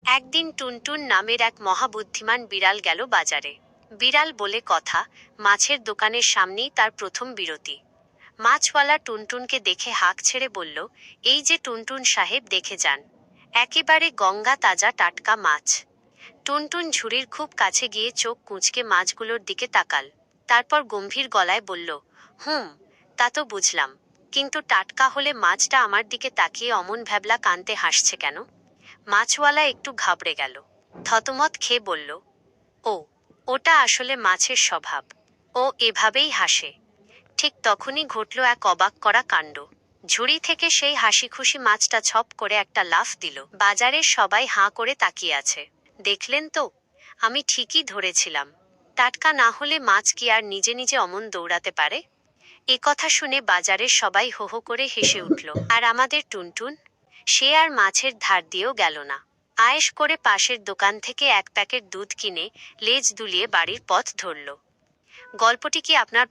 একদিন টুনটুন নামের এক মহাবুদ্ধিমান বিড়াল গেল বাজারে। বিড়াল বলে কথা, মাছের দোকানের সামনেই তার প্রথম বিরতি। মাছওয়ালা টুনটুনকে দেখে হাঁক ছেড়ে বলল, এই যে টুনটুন সাহেব, দেখে যান, একেবারে গঙ্গা তাজা টাটকা মাছ। টুনটুন ঝুড়ির খুব কাছে গিয়ে চোখ কুঁচকে মাছগুলোর দিকে তাকাল। তারপর গম্ভীর গলায় বলল, তা তো বুঝলাম, কিন্তু টাটকা হলে মাছটা আমার দিকে তাকিয়ে অমন ভ্যাবলা কানতে হাসছে কেন? মাছওয়ালা একটু ঘাবড়ে গেল। থতমত খেয়ে বলল, ও, ওটা আসলে মাছের স্বভাব, ও এভাবেই হাসে। ঠিক তখনই ঘটল এক অবাক করা কাণ্ড। ঝুড়ি থেকে সেই হাসি খুশি মাছটা ছপ করে একটা লাফ দিল। বাজারের সবাই হাঁ করে তাকিয়ে আছে। দেখলেন তো, আমি ঠিকই ধরেছিলাম, টাটকা না হলে মাছ কি আর নিজে নিজে অমন দৌড়াতে পারে? এ কথা শুনে বাজারের সবাই হো হো করে হেসে উঠল। আর আমাদের টুনটুন, সে আর মাছের ধার দিয়েও গেল না। আয়েশ করে পাশের দোকান থেকে এক প্যাকেট দুধ কিনে লেজ দুলিয়ে বাড়ির পথ ধরল। গল্পটি কি আপনার